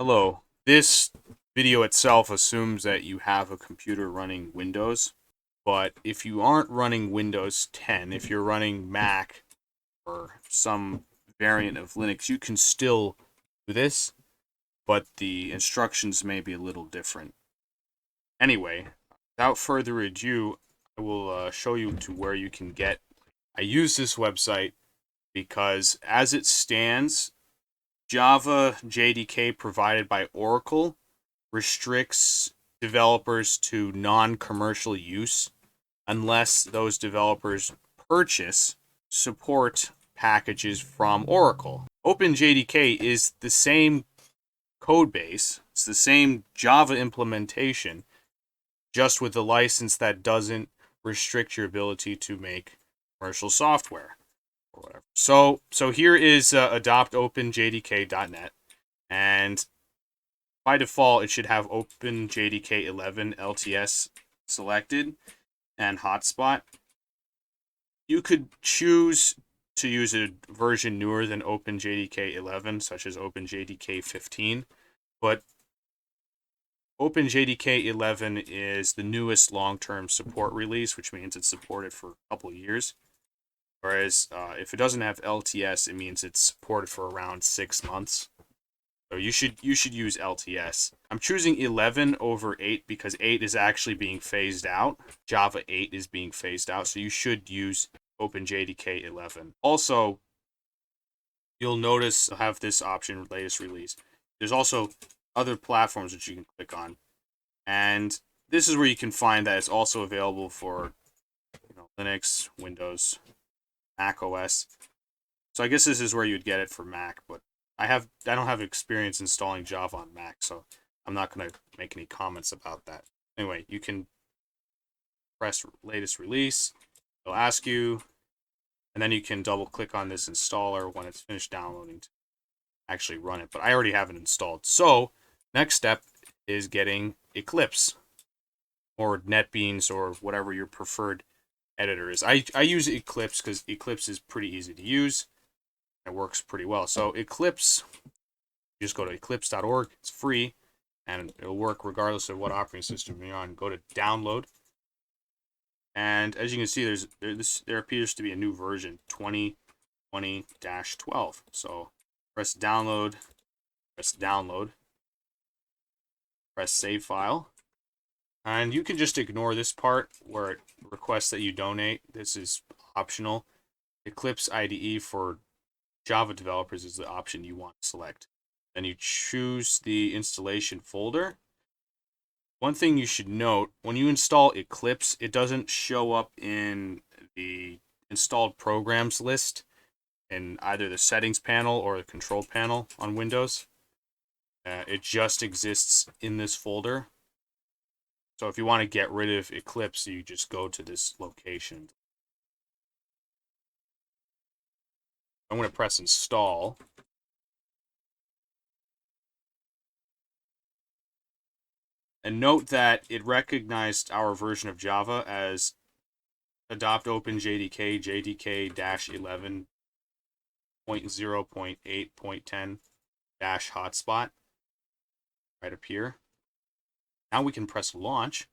Hello. This video itself assumes that you have a computer running Windows, but if you aren't running Windows 10, if you're running Mac or some variant of Linux, you can still do this, but the instructions may be a little different. Anyway, without further ado, I will show you to where you can get. I use this website because as it stands, Java JDK provided by Oracle restricts developers to non-commercial use unless those developers purchase support packages from Oracle. OpenJDK is the same code base, it's the same Java implementation, just with a license that doesn't restrict your ability to make commercial software or whatever. So here is adoptopenjdk.net, and by default, it should have OpenJDK 11 LTS selected and hotspot. You could choose to use a version newer than OpenJDK 11, such as OpenJDK 15, but OpenJDK 11 is the newest long-term support release, which means it's supported for a couple of years. Whereas if it doesn't have LTS, it means it's supported for around 6 months. So you should use LTS. I'm choosing 11 over 8 because 8 is actually being phased out. Java 8 is being phased out, so you should use OpenJDK 11. Also, you'll notice I have this option, latest release. There's also other platforms that you can click on, and this is where you can find that it's also available for Linux, Windows, Mac OS. So I guess this is where you'd get it for Mac, but I don't have experience installing Java on Mac, so I'm not going to make any comments about that. Anyway, you can press latest release. It'll ask you, and then you can double click on this installer when it's finished downloading to actually run it. But I already have it installed. So next step is getting Eclipse or NetBeans or whatever your preferred editor is. I use Eclipse because Eclipse is pretty easy to use. It works pretty well. So Eclipse, you just go to eclipse.org. It's free, and it'll work regardless of what operating system you're on. Go to download, and as you can see, there appears to be a new version, 2020-12. So press download, press save file, and you can just ignore this part where it requests that you donate. This is optional. Eclipse IDE for Java developers is the option you want to select. Then you choose the installation folder. One thing you should note, when you install Eclipse, it doesn't show up in the installed programs list in either the settings panel or the control panel on Windows. It just exists in this folder. So if you want to get rid of Eclipse, you just go to this location. I'm going to press install. And note that it recognized our version of Java as adopt OpenJDK JDK-11.0.8.10-hotspot right up here. Now we can press launch.